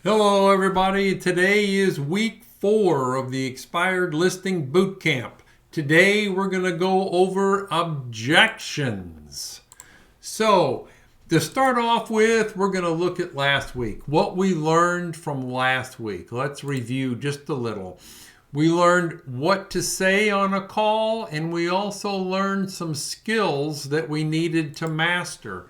Hello, everybody. Today is week 4 of the Expired Listing Bootcamp. Today, we're going to go over objections. So, to start off with, we're going to look at last week. What we learned from last week. Let's review just a little. We learned what to say on a call, and we also learned some skills that we needed to master.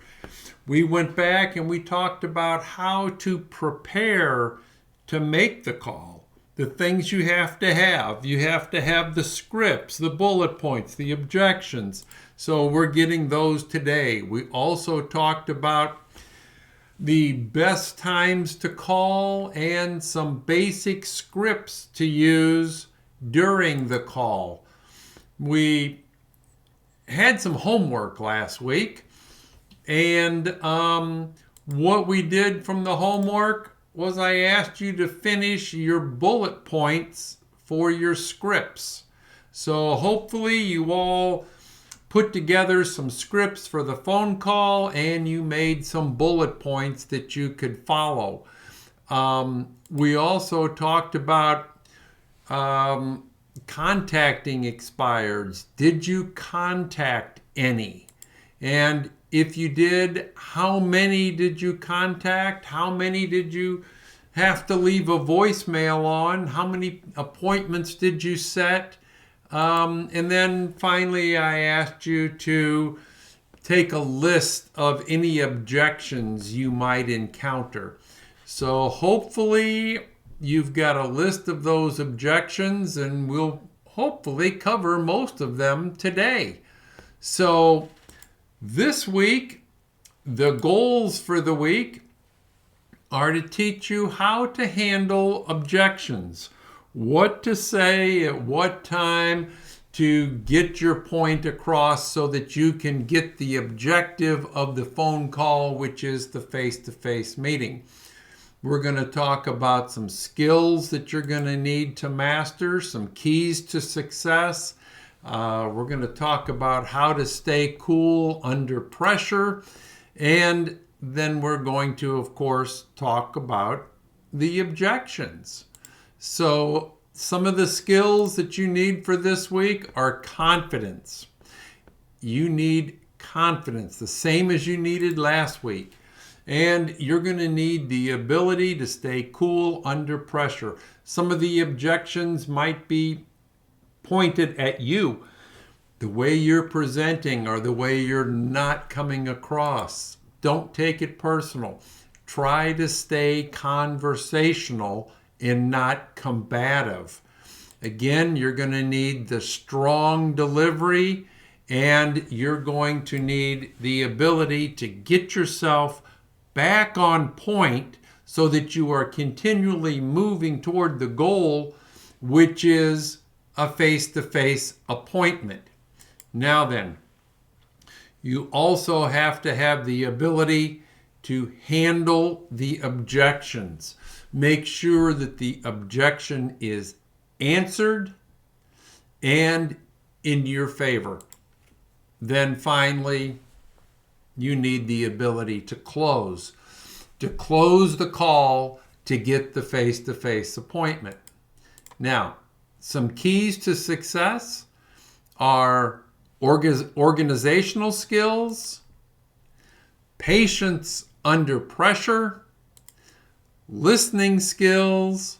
We went back and we talked about how to prepare to make the call. The things you have to have. You have to have the scripts, the bullet points, the objections. So we're getting those today. We also talked about the best times to call and some basic scripts to use during the call. We had some homework last week. And what we did from the homework was I asked you to finish your bullet points for your scripts. So hopefully you all put together some scripts for the phone call and you made some bullet points that you could follow. We also talked about contacting expireds. Did you contact any? And if you did, how many did you contact? How many did you have to leave a voicemail on? How many appointments did you set? And then finally, I asked you to take a list of any objections you might encounter. So hopefully, you've got a list of those objections, and we'll hopefully cover most of them today. So this week, the goals for the week are to teach you how to handle objections, what to say at what time to get your point across so that you can get the objective of the phone call, which is the face-to-face meeting. We're going to talk about some skills that you're going to need to master, some keys to success. We're going to talk about how to stay cool under pressure. And then we're going to, of course, talk about the objections. So some of the skills that you need for this week are confidence. You need confidence, the same as you needed last week. And you're going to need the ability to stay cool under pressure. Some of the objections might be pointed at you, the way you're presenting or the way you're not coming across. Don't take it personal. Try to stay conversational and not combative. Again, you're going to need the strong delivery, and you're going to need the ability to get yourself back on point so that you are continually moving toward the goal, which is a face-to-face appointment. Now then, you also have to have the ability to handle the objections. Make sure that the objection is answered and in your favor. Then finally, you need the ability to close the call to get the face-to-face appointment. Now, some keys to success are organizational skills, patience under pressure, listening skills,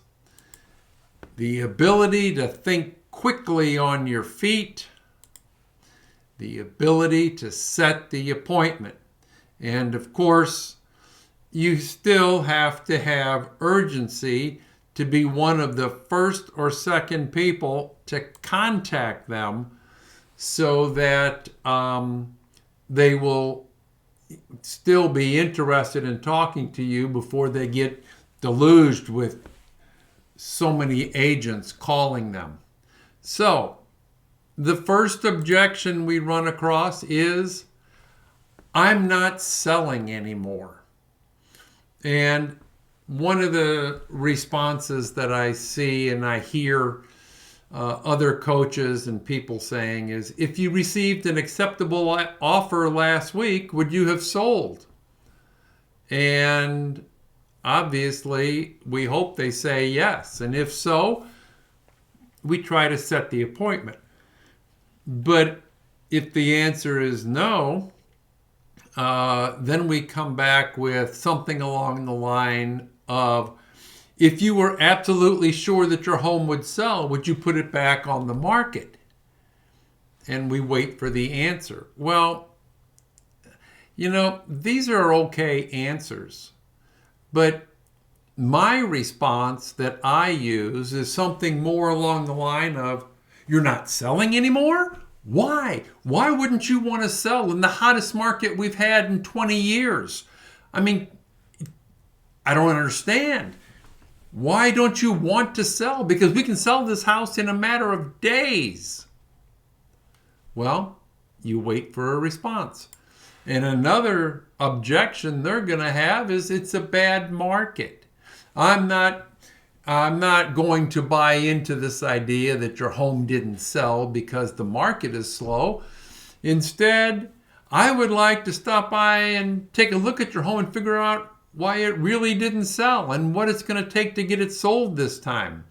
the ability to think quickly on your feet, the ability to set the appointment. And of course, you still have to have urgency to be one of the first or second people to contact them so that they will still be interested in talking to you before they get deluged with so many agents calling them. So, the first objection we run across is, I'm not selling anymore. And one of the responses that I see and I hear other coaches and people saying is, if you received an acceptable offer last week, would you have sold? And obviously, we hope they say yes. And if so, we try to set the appointment. But if the answer is no, then we come back with something along the line of, if you were absolutely sure that your home would sell, would you put it back on the market? And we wait for the answer. Well, these are okay answers. But my response that I use is something more along the line of, you're not selling anymore? Why? Why wouldn't you want to sell in the hottest market we've had in 20 years? I mean, I don't understand. Why don't you want to sell? Because we can sell this house in a matter of days. Well, you wait for a response. And another objection they're going to have is it's a bad market. I'm not going to buy into this idea that your home didn't sell because the market is slow. Instead, I would like to stop by and take a look at your home and figure out why it really didn't sell and what it's going to take to get it sold this time.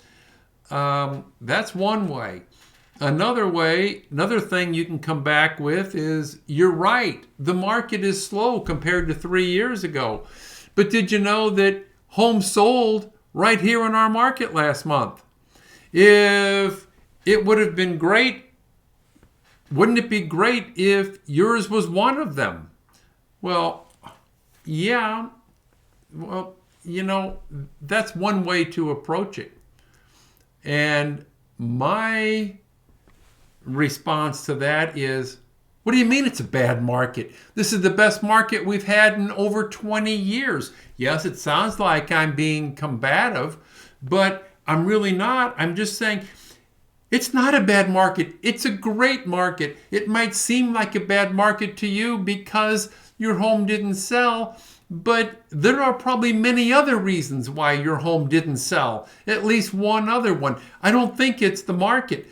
That's one way. Another thing you can come back with is, you're right, the market is slow compared to 3 years ago. But did you know that homes sold right here in our market last month? If it would have been great, wouldn't it be great if yours was one of them? Well, yeah. Well, that's one way to approach it. And my response to that is, what do you mean it's a bad market? This is the best market we've had in over 20 years. Yes, it sounds like I'm being combative, but I'm really not. I'm just saying, it's not a bad market. It's a great market. It might seem like a bad market to you because your home didn't sell, but there are probably many other reasons why your home didn't sell. At least one other one. I don't think it's the market.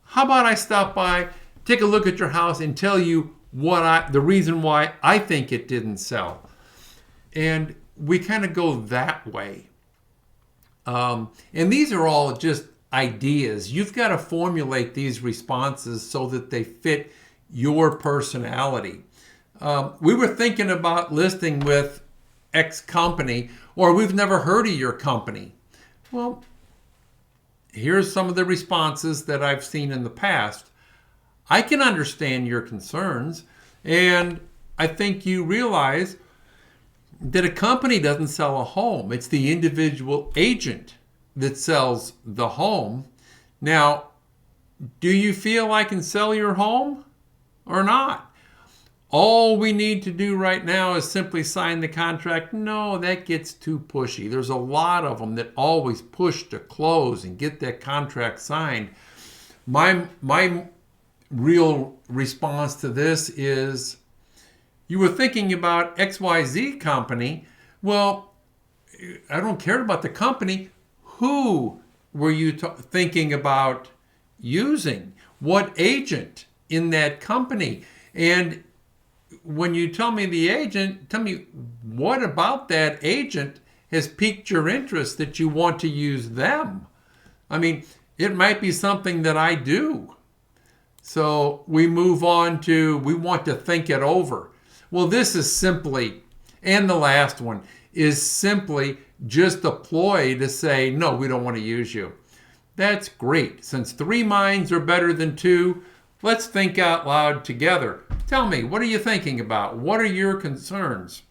How about I stop by, take a look at your house, and tell you the reason why I think it didn't sell. And we kind of go that way. And these are all just ideas. You've got to formulate these responses so that they fit your personality. We were thinking about listing with X company, or we've never heard of your company. Well, here's some of the responses that I've seen in the past. I can understand your concerns, and I think you realize that a company doesn't sell a home. It's the individual agent that sells the home. Now, do you feel I can sell your home or not? All we need to do right now is simply sign the contract. No, that gets too pushy. There's a lot of them that always push to close and get that contract signed. My real response to this is, you were thinking about XYZ company. Well, I don't care about the company. Who were you thinking about using? What agent in that company? And when you tell me the agent, tell me what about that agent has piqued your interest that you want to use them. I mean, it might be something that I do. So we move on to, we want to think it over. Well, this is simply, and the last one, is simply just a ploy to say, no, we don't want to use you. That's great. Since 3 minds are better than 2, let's think out loud together. Tell me, what are you thinking about? What are your concerns?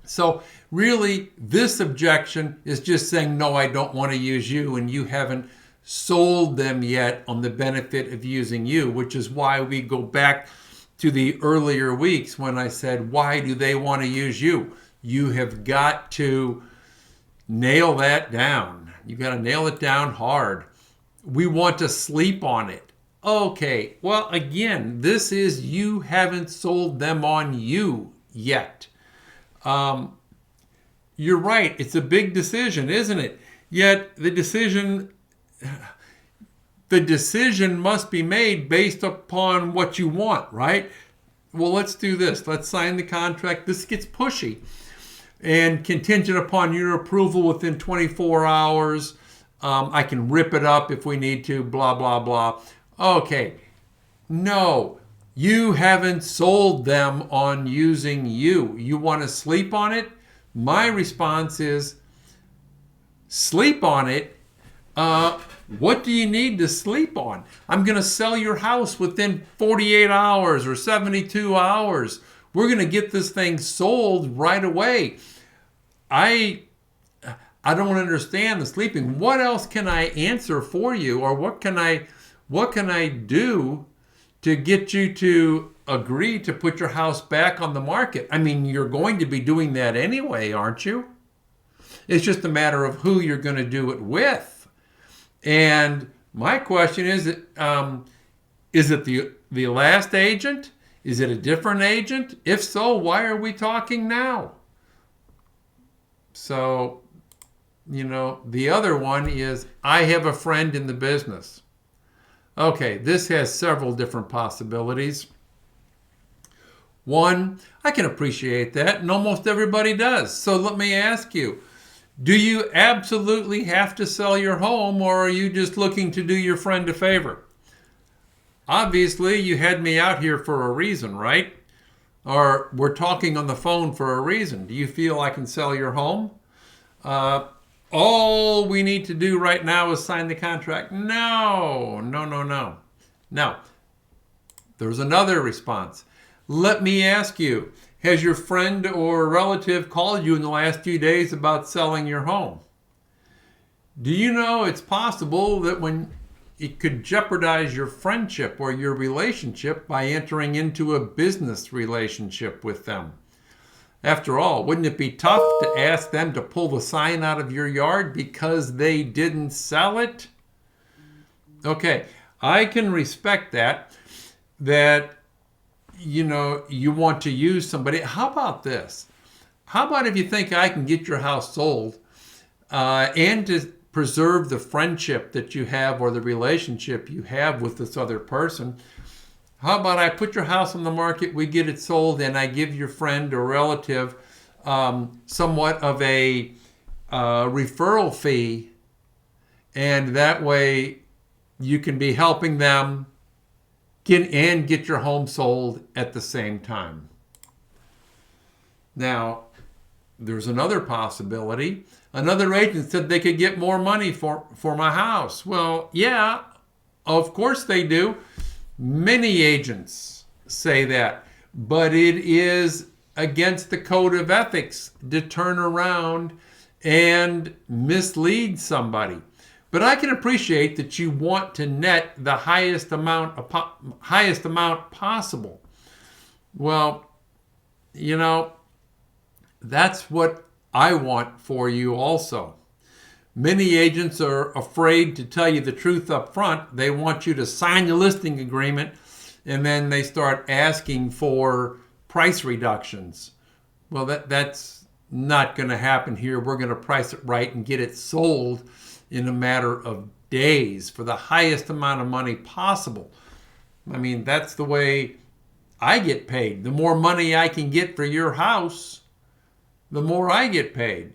So really, this objection is just saying, no, I don't want to use you, and you haven't sold them yet on the benefit of using you, which is why we go back to the earlier weeks when I said, why do they want to use you? You have got to nail that down. You've got to nail it down hard. We want to sleep on it. Okay, well, again, this is you haven't sold them on you yet. You're right. It's a big decision, isn't it? Yet the decision must be made based upon what you want, right? Well, let's do this. Let's sign the contract. This gets pushy. and contingent upon your approval within 24 hours, I can rip it up if we need to, blah, blah, blah. Okay, no, you haven't sold them on using you. You want to sleep on it? My response is sleep on it. What do you need to sleep on? I'm going to sell your house within 48 hours or 72 hours. We're going to get this thing sold right away. I don't understand the sleeping. What else can I answer for you, or what can I do to get you to agree to put your house back on the market? I mean, you're going to be doing that anyway, aren't you? It's just a matter of who you're going to do it with. And my question is it the last agent? Is it a different agent? If so, why are we talking now? So, the other one is I have a friend in the business. Okay, this has several different possibilities. One, I can appreciate that, and almost everybody does. So let me ask you, do you absolutely have to sell your home, or are you just looking to do your friend a favor? Obviously, you had me out here for a reason, right? Or we're talking on the phone for a reason. Do you feel I can sell your home? All we need to do right now is sign the contract. No. Now, there's another response. Let me ask you, has your friend or relative called you in the last few days about selling your home? Do you know it's possible that when it could jeopardize your friendship or your relationship by entering into a business relationship with them? After all, wouldn't it be tough to ask them to pull the sign out of your yard because they didn't sell it? Okay, I can respect that you want to use somebody. How about this? How about if you think I can get your house sold and to preserve the friendship that you have or the relationship you have with this other person? How about I put your house on the market, we get it sold, and I give your friend or relative somewhat of a referral fee, and that way you can be helping them get your home sold at the same time. Now, there's another possibility. Another agent said they could get more money for my house. Well, yeah, of course they do. Many agents say that, but it is against the code of ethics to turn around and mislead somebody. But I can appreciate that you want to net the highest amount possible. Well, that's what I want for you also. Many agents are afraid to tell you the truth up front. They want you to sign the listing agreement, and then they start asking for price reductions. Well, that's not going to happen here. We're going to price it right and get it sold in a matter of days for the highest amount of money possible. I mean, that's the way I get paid. The more money I can get for your house, the more I get paid.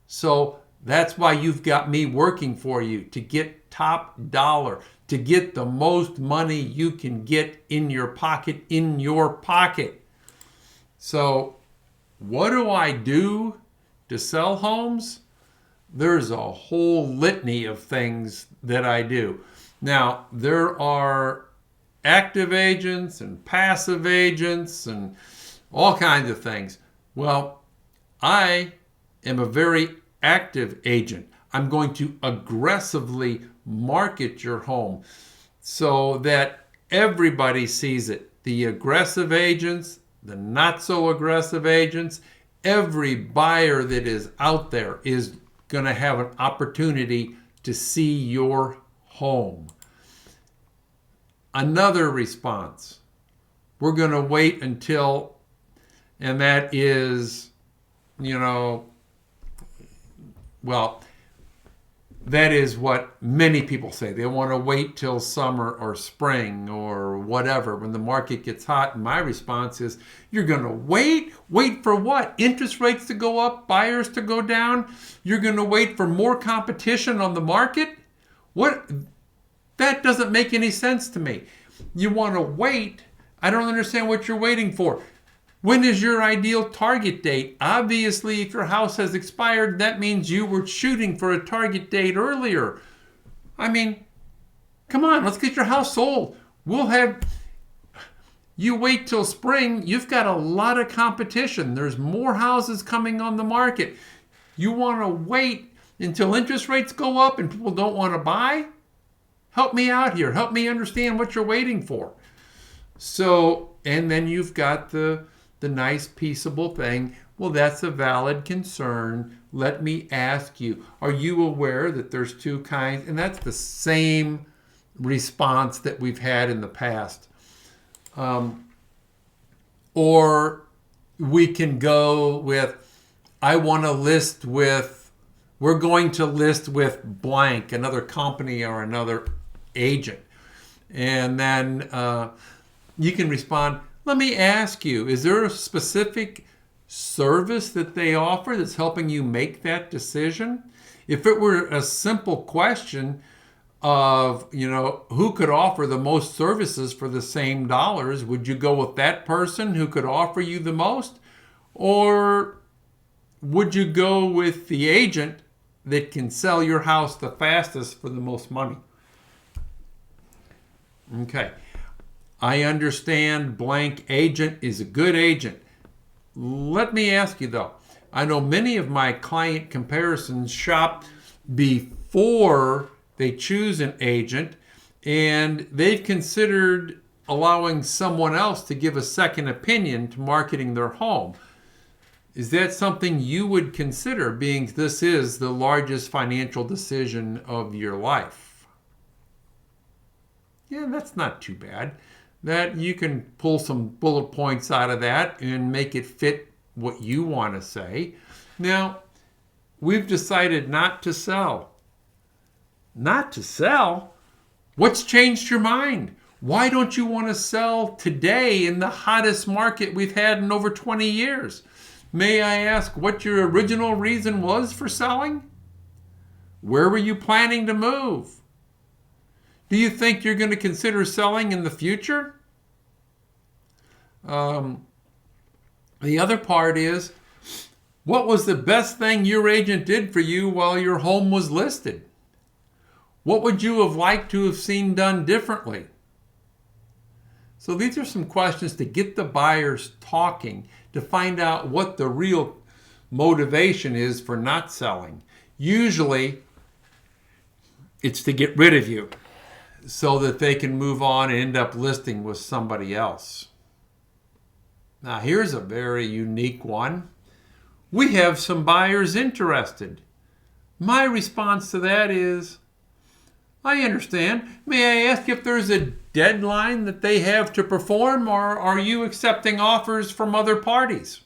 So that's why you've got me working for you, to get top dollar, to get the most money you can get in your pocket. So what do I do to sell homes? There's a whole litany of things that I do. Now, there are active agents and passive agents and all kinds of things. Well, I am a very active agent. I'm going to aggressively market your home so that everybody sees it. The aggressive agents, the not so aggressive agents, every buyer that is out there is going to have an opportunity to see your home. Another response, we're going to wait until, and that is, that is what many people say. They want to wait till summer or spring or whatever when the market gets hot. And my response is, you're going to wait? Wait for what? Interest rates to go up, buyers to go down? You're going to wait for more competition on the market? What? That doesn't make any sense to me. You want to wait? I don't understand what you're waiting for. When is your ideal target date? Obviously, if your house has expired, that means you were shooting for a target date earlier. I mean, come on, let's get your house sold. You wait till spring, you've got a lot of competition. There's more houses coming on the market. You want to wait until interest rates go up and people don't want to buy? Help me out here. Help me understand what you're waiting for. So, and then you've got the nice peaceable thing. Well, that's a valid concern. Let me ask you, are you aware that there's two kinds? And that's the same response that we've had in the past. Or we can go with, we're going to list with blank, another company or another agent. And then you can respond, let me ask you, is there a specific service that they offer that's helping you make that decision? If it were a simple question of, who could offer the most services for the same dollars, would you go with that person who could offer you the most? Or would you go with the agent that can sell your house the fastest for the most money? Okay. I understand blank agent is a good agent. Let me ask you though, I know many of my client comparisons shop before they choose an agent, and they've considered allowing someone else to give a second opinion to marketing their home. Is that something you would consider, being this is the largest financial decision of your life? Yeah, that's not too bad. That you can pull some bullet points out of that and make it fit what you want to say. Now, we've decided not to sell. Not to sell? What's changed your mind? Why don't you want to sell today in the hottest market we've had in over 20 years? May I ask what your original reason was for selling? Where were you planning to move? Do you think you're going to consider selling in the future? The other part is, what was the best thing your agent did for you while your home was listed? What would you have liked to have seen done differently? So these are some questions to get the buyers talking, to find out what the real motivation is for not selling. Usually, it's to get rid of you so that they can move on and end up listing with somebody else. Now, here's a very unique one. We have some buyers interested. My response to that is, I understand. May I ask if there's a deadline that they have to perform, or are you accepting offers from other parties?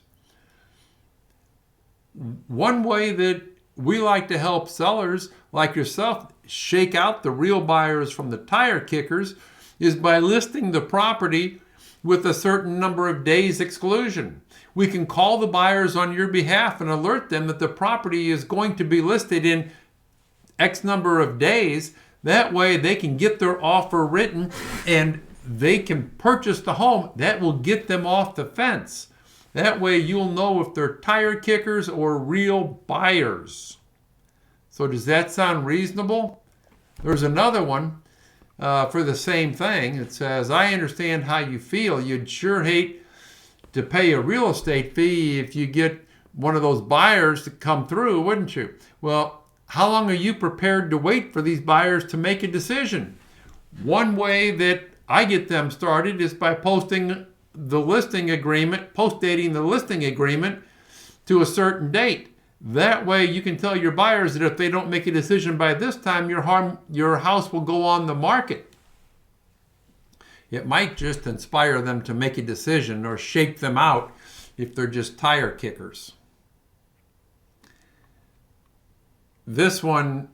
One way that we like to help sellers like yourself shake out the real buyers from the tire kickers is by listing the property with a certain number of days exclusion. We can call the buyers on your behalf and alert them that the property is going to be listed in X number of days. That way they can get their offer written and they can purchase the home. That will get them off the fence. That way you'll know if they're tire kickers or real buyers. So does that sound reasonable? There's another one for the same thing. It says, I understand how you feel. You'd sure hate to pay a real estate fee if you get one of those buyers to come through, wouldn't you? Well, how long are you prepared to wait for these buyers to make a decision? One way that I get them started is by postdating the listing agreement to a certain date. That way you can tell your buyers that if they don't make a decision by this time, your house will go on the market. It might just inspire them to make a decision or shake them out if they're just tire kickers. This one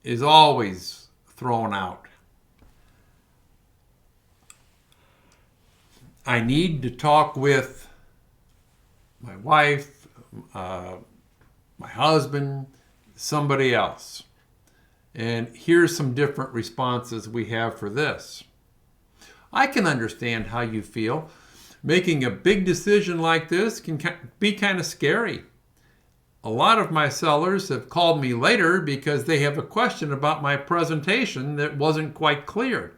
is always thrown out. I need to talk with my wife, my husband, somebody else. And here's some different responses we have for this. I can understand how you feel. Making a big decision like this can be kind of scary. A lot of my sellers have called me later because they have a question about my presentation that wasn't quite clear.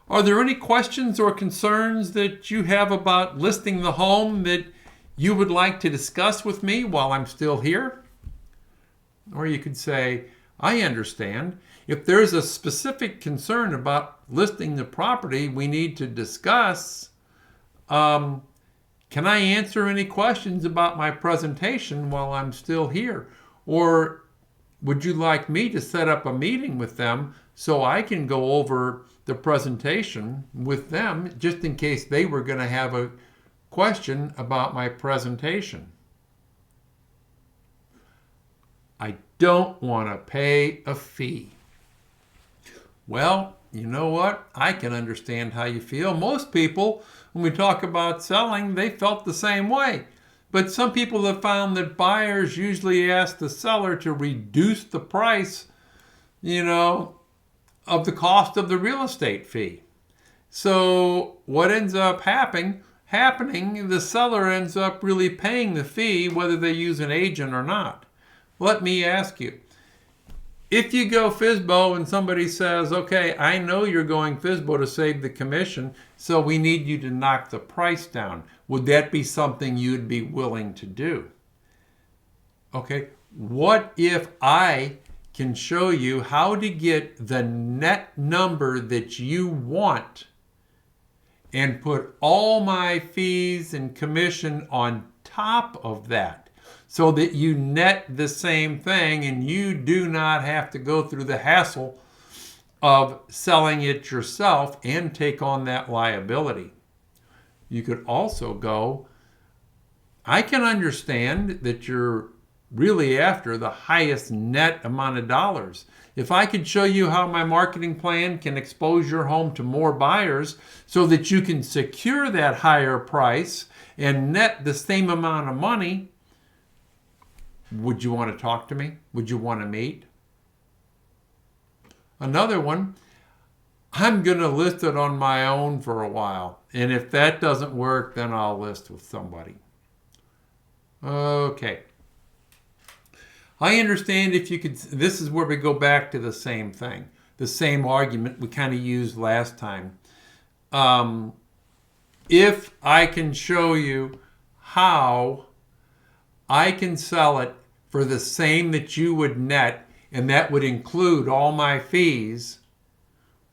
Are there any questions or concerns that you have about listing the home that you would like to discuss with me while I'm still here? Or you could say, I understand. If there's a specific concern about listing the property we need to discuss, can I answer any questions about my presentation while I'm still here? Or would you like me to set up a meeting with them so I can go over the presentation with them just in case they were going to have a question about my presentation? I don't want to pay a fee. Well, you know what? I can understand how you feel. Most people, when we talk about selling, they felt the same way. But some people have found that buyers usually ask the seller to reduce the price, of the cost of the real estate fee. So what ends up happening, the seller ends up really paying the fee whether they use an agent or not. Let me ask you, if you go FSBO and somebody says, okay, I know you're going FSBO to save the commission, so we need you to knock the price down, would that be something you'd be willing to do? Okay, what if I can show you how to get the net number that you want and put all my fees and commission on top of that so that you net the same thing and you do not have to go through the hassle of selling it yourself and take on that liability? You could also go, I can understand that you're really after the highest net amount of dollars. If I could show you how my marketing plan can expose your home to more buyers so that you can secure that higher price and net the same amount of money, would you want to talk to me? Would you want to meet? Another one, I'm going to list it on my own for a while. And if that doesn't work, then I'll list with somebody. Okay. I understand if you could, this is where we go back to the same thing, the same argument we kind of used last time. If I can show you how I can sell it for the same that you would net, and that would include all my fees,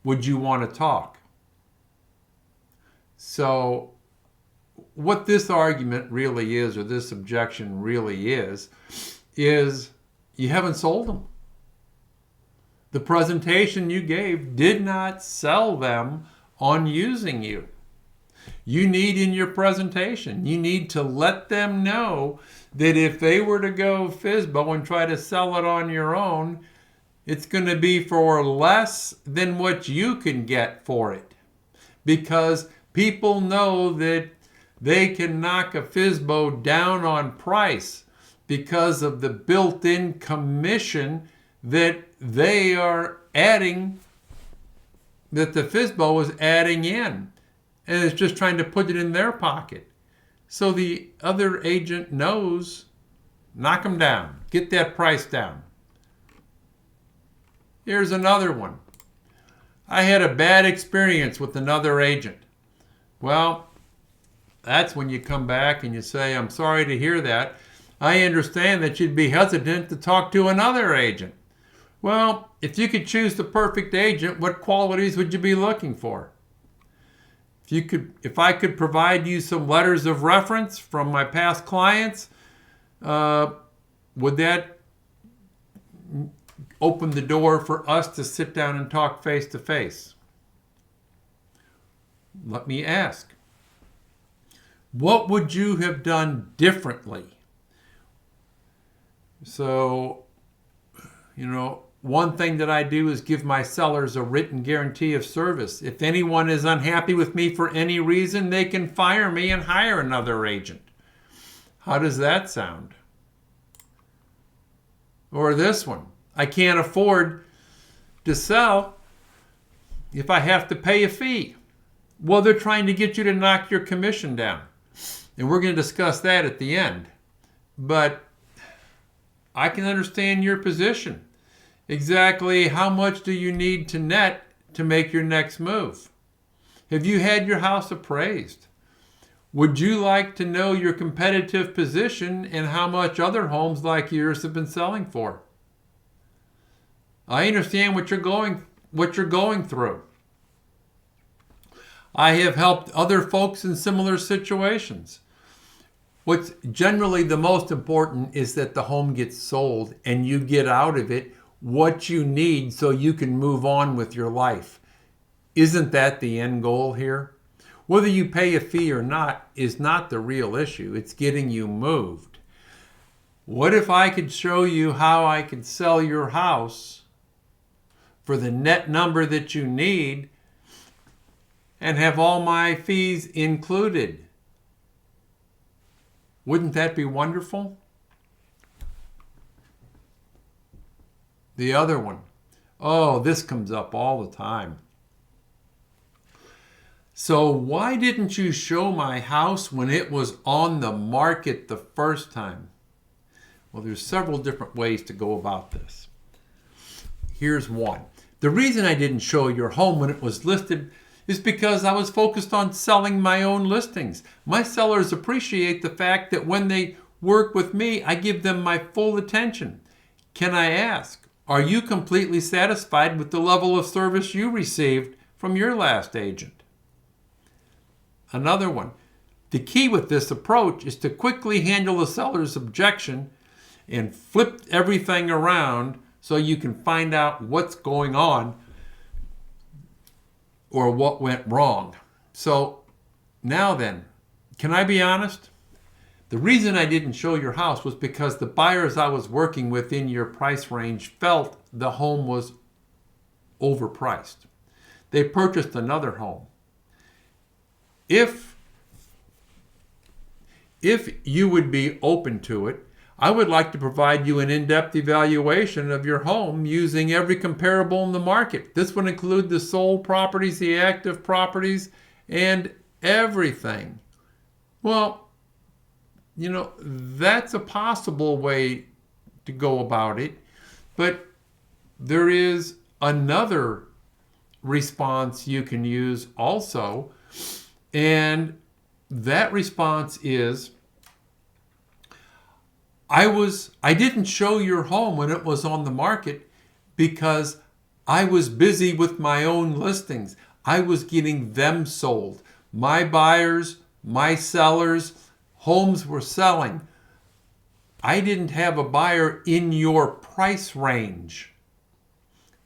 would you want to talk? So what this argument really is, or this objection really is you haven't sold them. The presentation you gave did not sell them on using you. You need in your presentation, you need to let them know that if they were to go FSBO and try to sell it on your own, it's going to be for less than what you can get for it. Because people know that they can knock a FSBO down on price because of the built-in commission that they are adding, that the FSBO is adding in, and it's just trying to put it in their pocket. So the other agent knows, knock them down, get that price down. Here's another one. I had a bad experience with another agent. Well, that's when you come back and you say, I'm sorry to hear that. I understand that you'd be hesitant to talk to another agent. Well, if you could choose the perfect agent, what qualities would you be looking for? If I could provide you some letters of reference from my past clients, would that open the door for us to sit down and talk face to face? Let me ask, what would you have done differently? So, one thing that I do is give my sellers a written guarantee of service. If anyone is unhappy with me for any reason, they can fire me and hire another agent. How does that sound? Or this one, I can't afford to sell if I have to pay a fee. Well, they're trying to get you to knock your commission down. And we're going to discuss that at the end. But I can understand your position. Exactly how much do you need to net to make your next move? Have you had your house appraised? Would you like to know your competitive position and how much other homes like yours have been selling for? I understand what you're going through. I have helped other folks in similar situations. What's generally the most important is that the home gets sold and you get out of it what you need so you can move on with your life. Isn't that the end goal here? Whether you pay a fee or not is not the real issue. It's getting you moved. What if I could show you how I could sell your house for the net number that you need and have all my fees included? Wouldn't that be wonderful? The other one. Oh, this comes up all the time. So why didn't you show my house when it was on the market the first time? Well, there's several different ways to go about this. Here's one. The reason I didn't show your home when it was listed is because I was focused on selling my own listings. My sellers appreciate the fact that when they work with me, I give them my full attention. Can I ask, are you completely satisfied with the level of service you received from your last agent? Another one. The key with this approach is to quickly handle the seller's objection and flip everything around so you can find out what's going on or what went wrong. So now then, can I be honest? The reason I didn't show your house was because the buyers I was working with in your price range felt the home was overpriced. They purchased another home. If you would be open to it, I would like to provide you an in-depth evaluation of your home using every comparable in the market. This would include the sold properties, the active properties, and everything. Well, that's a possible way to go about it, but there is another response you can use also, and that response is, I didn't show your home when it was on the market because I was busy with my own listings. I was getting them sold. My buyers, my sellers, homes were selling. I didn't have a buyer in your price range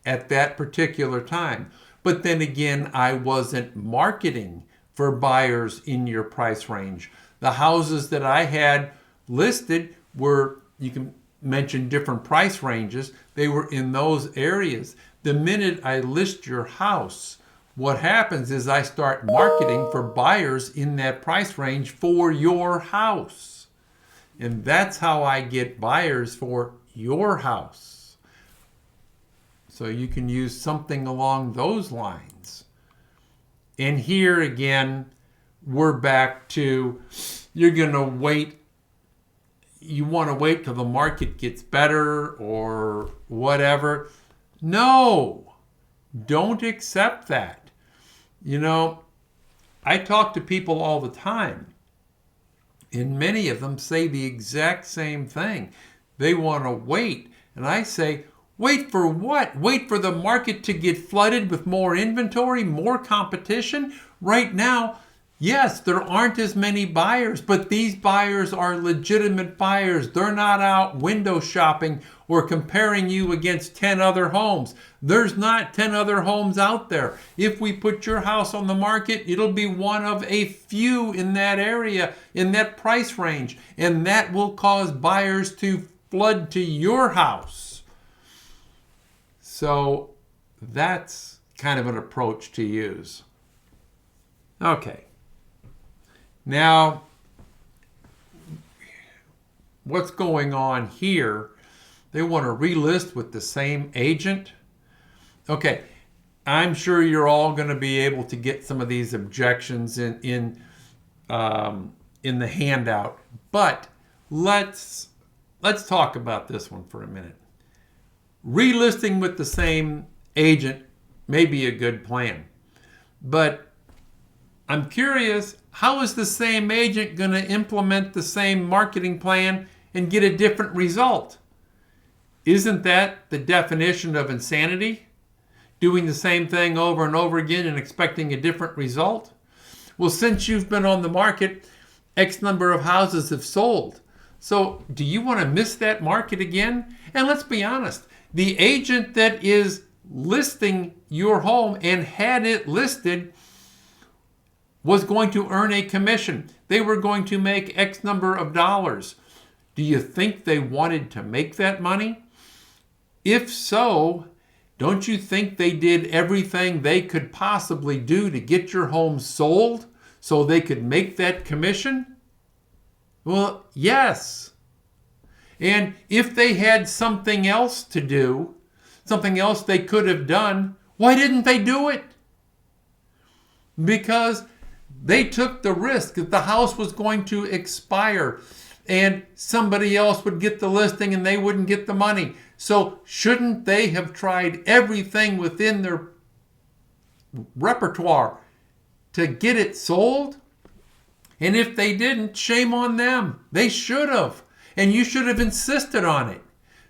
at that particular time. But then again, I wasn't marketing for buyers in your price range. The houses that I had listed were, you can mention different price ranges, they were in those areas. The minute I list your house, what happens is I start marketing for buyers in that price range for your house. And that's how I get buyers for your house. So you can use something along those lines. And here again, we're back to, you're going to wait. You want to wait till the market gets better or whatever. No, don't accept that. I talk to people all the time, and many of them say the exact same thing. They want to wait. And I say, wait for what? Wait for the market to get flooded with more inventory, more competition? Right now, yes, there aren't as many buyers, but these buyers are legitimate buyers. They're not out window shopping or comparing you against 10 other homes. There's not 10 other homes out there. If we put your house on the market, it'll be one of a few in that area, in that price range, and that will cause buyers to flood to your house. So that's kind of an approach to use. Okay. Now, what's going on here? They want to relist with the same agent. Okay, I'm sure you're all going to be able to get some of these objections in the handout, but let's talk about this one for a minute. Relisting with the same agent may be a good plan, but I'm curious, how is the same agent going to implement the same marketing plan and get a different result? Isn't that the definition of insanity? Doing the same thing over and over again and expecting a different result? Well, since you've been on the market, X number of houses have sold. So do you want to miss that market again? And let's be honest, the agent that is listing your home and had it listed was going to earn a commission. They were going to make X number of dollars. Do you think they wanted to make that money? If so, don't you think they did everything they could possibly do to get your home sold so they could make that commission? Well, yes. And if they had something else to do, something else they could have done, why didn't they do it? Because they took the risk that the house was going to expire and somebody else would get the listing and they wouldn't get the money. So shouldn't they have tried everything within their repertoire to get it sold? And if they didn't, shame on them. They should have. And you should have insisted on it.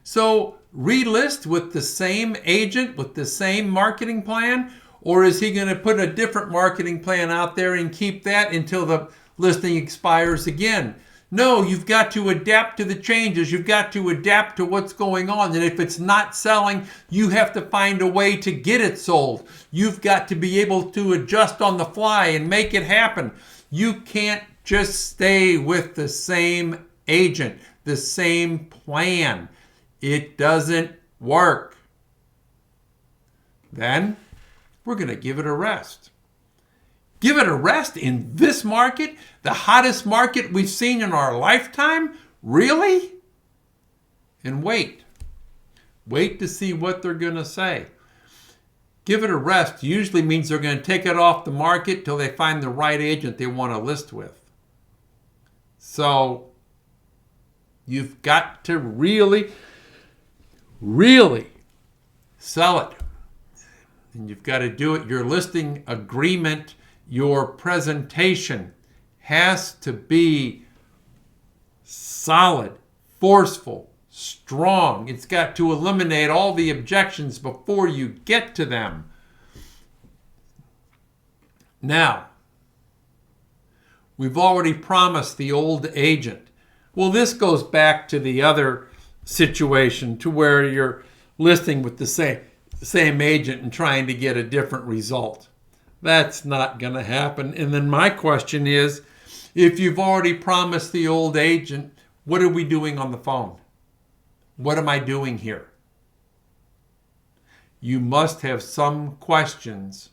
So relist with the same agent, with the same marketing plan, or is he going to put a different marketing plan out there and keep that until the listing expires again? No, you've got to adapt to the changes. You've got to adapt to what's going on. And if it's not selling, you have to find a way to get it sold. You've got to be able to adjust on the fly and make it happen. You can't just stay with the same agent, the same plan. It doesn't work. Then we're going to give it a rest. Give it a rest in this market, the hottest market we've seen in our lifetime? Really? And wait. Wait to see what they're going to say. Give it a rest usually means they're going to take it off the market till they find the right agent they want to list with. So you've got to really, really sell it. And you've got to do it. Your listing agreement, your presentation has to be solid, forceful, strong. It's got to eliminate all the objections before you get to them. Now, we've already promised the old agent. Well, this goes back to the other situation to where you're listing with the same agent and trying to get a different result. That's not going to happen. And then my question is, if you've already promised the old agent, what are we doing on the phone? What am I doing here? You must have some questions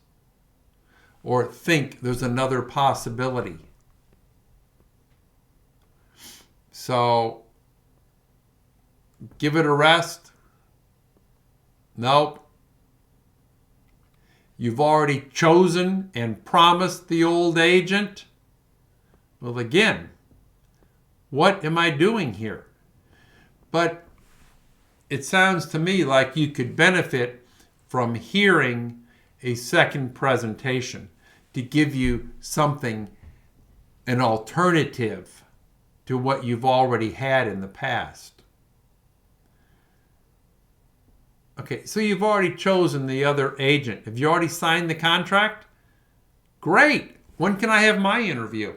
or think there's another possibility. So, give it a rest. Nope. You've already chosen and promised the old agent. Well, again, what am I doing here? But it sounds to me like you could benefit from hearing a second presentation to give you something, an alternative to what you've already had in the past. Okay, so you've already chosen the other agent. Have you already signed the contract? Great. When can I have my interview?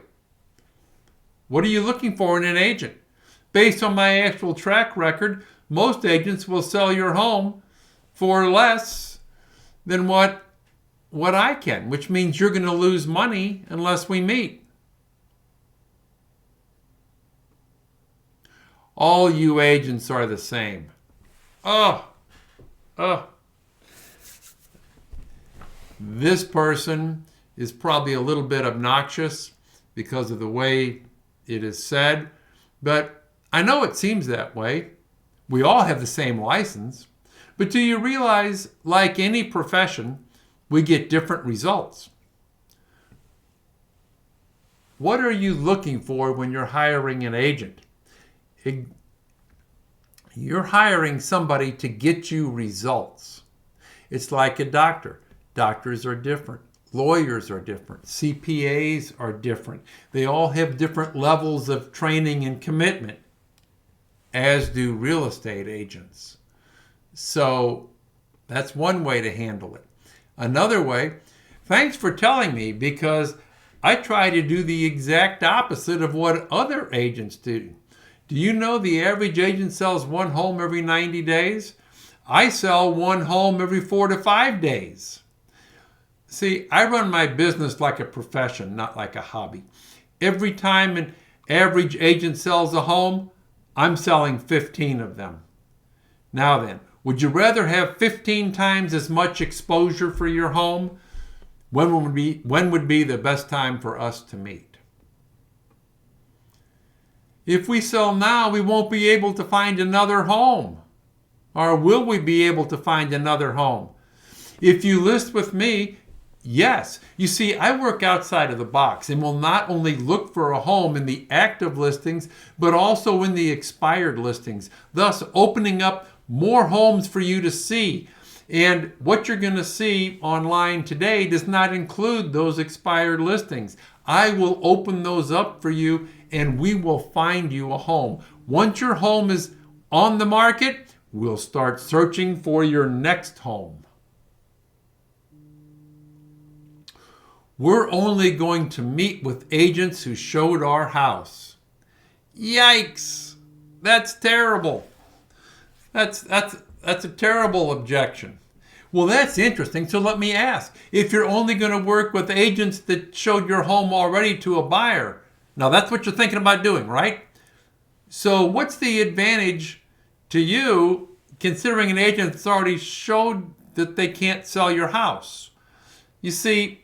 What are you looking for in an agent? Based on my actual track record, most agents will sell your home for less than what I can, which means you're going to lose money unless we meet. All you agents are the same. This person is probably a little bit obnoxious because of the way it is said, but I know it seems that way. We all have the same license. But do you realize, like any profession, we get different results? What are you looking for when you're hiring an agent? You're hiring somebody to get you results. It's like a doctor. Doctors are different. Lawyers are different. CPAs are different. They all have different levels of training and commitment, as do real estate agents. So that's one way to handle it. Another way, thanks for telling me, because I try to do the exact opposite of what other agents do. Do you know the average agent sells one home every 90 days? I sell one home every 4 to 5 days. See, I run my business like a profession, not like a hobby. Every time an average agent sells a home, I'm selling 15 of them. Now then, would you rather have 15 times as much exposure for your home? When would be the best time for us to meet? If we sell now, we won't be able to find another home. Or will we be able to find another home? If you list with me, yes. You see, I work outside of the box and will not only look for a home in the active listings, but also in the expired listings, thus opening up more homes for you to see. And what you're going to see online today does not include those expired listings. I will open those up for you and we will find you a home. Once your home is on the market, we'll start searching for your next home. We're only going to meet with agents who showed our house. Yikes! That's terrible. That's a terrible objection. Well, that's interesting. So let me ask, if you're only going to work with agents that showed your home already to a buyer, now that's what you're thinking about doing, right? So what's the advantage to you considering an agent that's already showed that they can't sell your house? You see,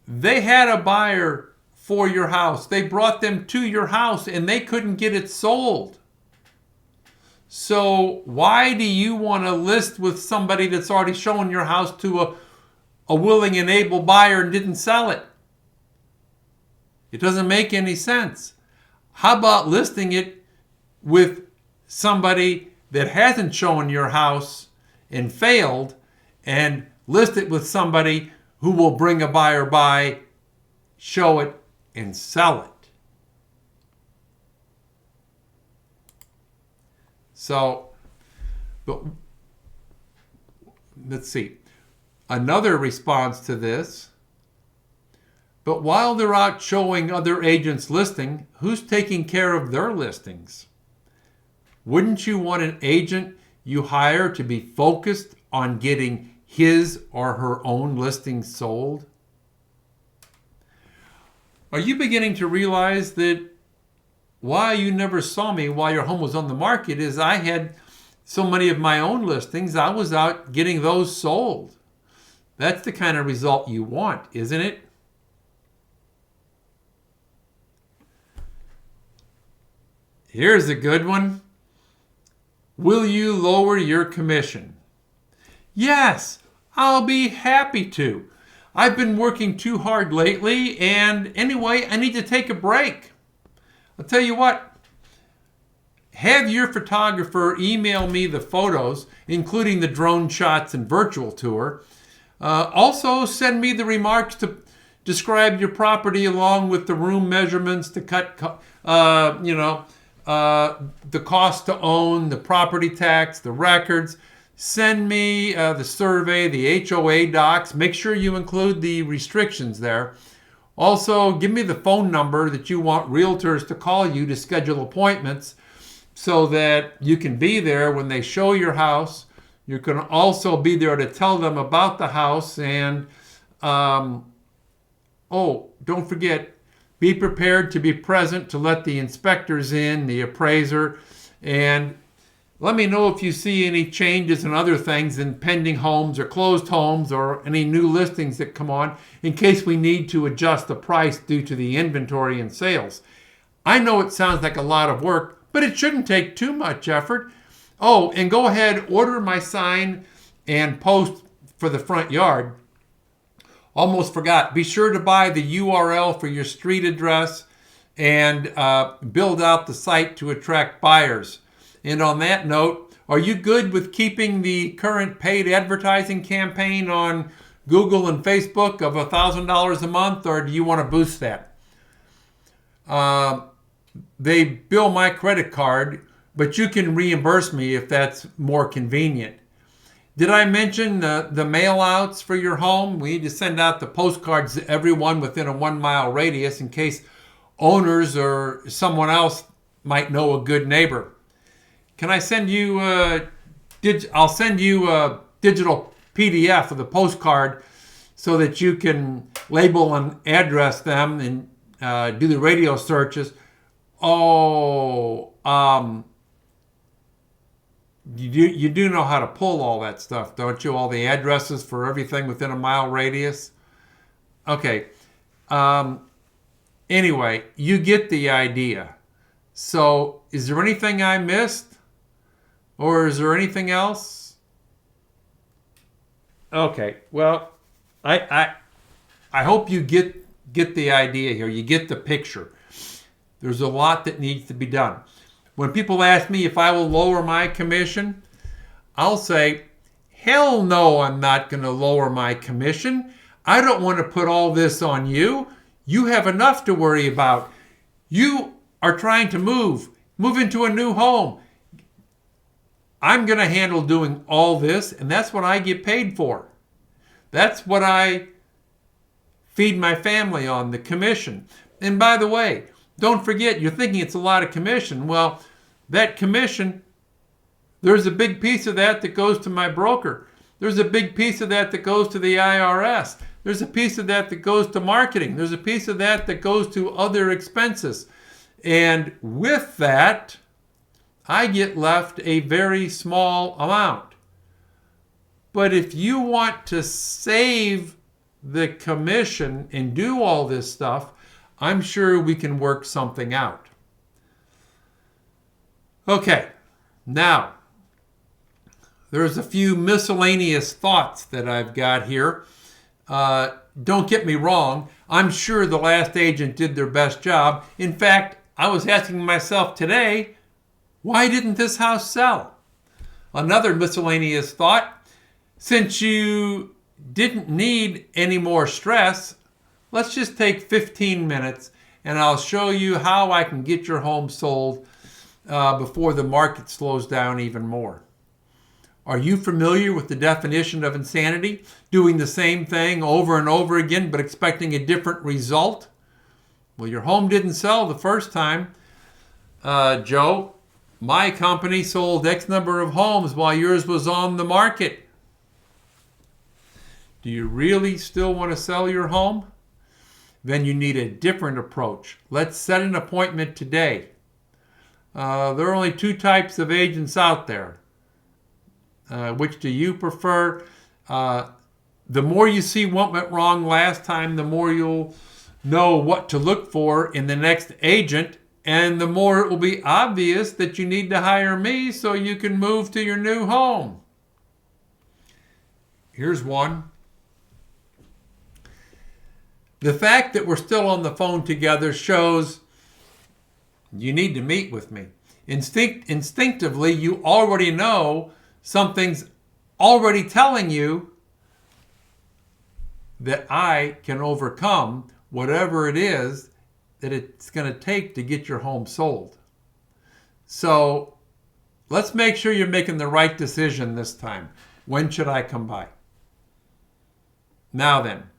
they had a buyer for your house. They brought them to your house and they couldn't get it sold. So why do you want to list with somebody that's already shown your house to a willing and able buyer and didn't sell it? It doesn't make any sense. How about listing it with somebody that hasn't shown your house and failed, and list it with somebody who will bring a buyer by, show it, and sell it? So, but let's see. Another response to this, but while they're out showing other agents' listing, who's taking care of their listings? Wouldn't you want an agent you hire to be focused on getting his or her own listing sold? Are you beginning to realize that why you never saw me while your home was on the market is I had so many of my own listings, I was out getting those sold? That's the kind of result you want, isn't it? Here's a good one. Will you lower your commission? Yes, I'll be happy to. I've been working too hard lately, and anyway, I need to take a break. I'll tell you what, have your photographer email me the photos, including the drone shots and virtual tour. Also, send me the remarks to describe your property along with the room measurements, to cut, the cost to own, the property tax, the records. Send me the survey, the HOA docs. Make sure you include the restrictions there. Also, give me the phone number that you want realtors to call you to schedule appointments so that you can be there when they show your house. You can also be there to tell them about the house. And, don't forget, be prepared to be present to let the inspectors in, the appraiser. And Let me know if you see any changes and other things in pending homes or closed homes or any new listings that come on in case we need to adjust the price due to the inventory and sales. I know it sounds like a lot of work, but it shouldn't take too much effort. Oh, and go ahead, order my sign and post for the front yard. Almost forgot. Be sure to buy the URL for your street address and build out the site to attract buyers. And on that note, are you good with keeping the current paid advertising campaign on Google and Facebook of $1,000 a month, or do you want to boost that? They bill my credit card, but you can reimburse me if that's more convenient. Did I mention the mail outs for your home? We need to send out the postcards to everyone within a 1 mile radius in case owners or someone else might know a good neighbor. Can I send you I'll send you a digital PDF of the postcard so that you can label and address them and do the radio searches. You do know how to pull all that stuff, don't you? All the addresses for everything within a mile radius? Okay. Anyway, you get the idea. So, is there anything I missed? Or is there anything else? Okay. Well, I hope you get the idea here. You get the picture. There's a lot that needs to be done. When people ask me if I will lower my commission, I'll say, hell no, I'm not going to lower my commission. I don't want to put all this on you. You have enough to worry about. You are trying to move into a new home. I'm going to handle doing all this, and that's what I get paid for. That's what I feed my family on, the commission. And by the way, don't forget, you're thinking it's a lot of commission. Well, that commission, there's a big piece of that that goes to my broker. There's a big piece of that that goes to the IRS. There's a piece of that that goes to marketing. There's a piece of that that goes to other expenses. And with that, I get left a very small amount. But if you want to save the commission and do all this stuff, I'm sure we can work something out. Okay, now, there's a few miscellaneous thoughts that I've got here. Don't get me wrong, I'm sure the last agent did their best job. In fact, I was asking myself today, why didn't this house sell? Another miscellaneous thought, since you didn't need any more stress, let's just take 15 minutes and I'll show you how I can get your home sold before the market slows down even more. Are you familiar with the definition of insanity? Doing the same thing over and over again but expecting a different result? Well, your home didn't sell the first time. Joe, my company sold X number of homes while yours was on the market. Do you really still want to sell your home? Then you need a different approach. Let's set an appointment today. There are only two types of agents out there. Which do you prefer? The more you see what went wrong last time, the more you'll know what to look for in the next agent, and the more it will be obvious that you need to hire me so you can move to your new home. Here's one. The fact that we're still on the phone together shows you need to meet with me. Instinctively, you already know something's already telling you that I can overcome whatever it is that it's going to take to get your home sold. So let's make sure you're making the right decision this time. When should I come by? Now then,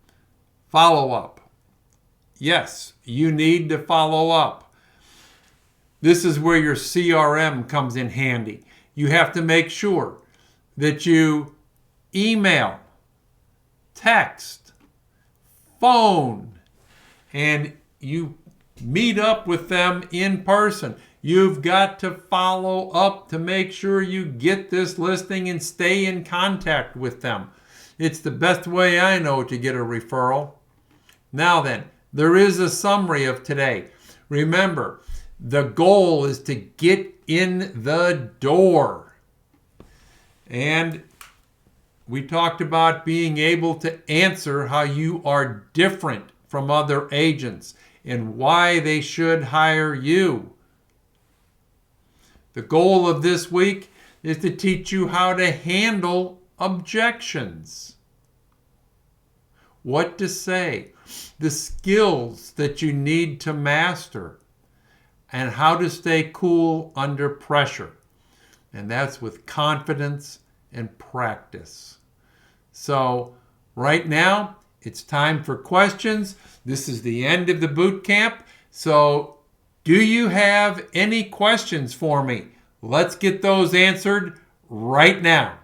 follow up. Yes, you need to follow up. This is where your CRM comes in handy. You have to make sure that you email, text, phone, and you meet up with them in person. You've got to follow up to make sure you get this listing and stay in contact with them. It's the best way I know to get a referral. Now then, there is a summary of today. Remember, the goal is to get in the door. And we talked about being able to answer how you are different from other agents and why they should hire you. The goal of this week is to teach you how to handle objections. What to say, the skills that you need to master, and how to stay cool under pressure. And that's with confidence and practice. So right now, it's time for questions. This is the end of the boot camp. So do you have any questions for me? Let's get those answered right now.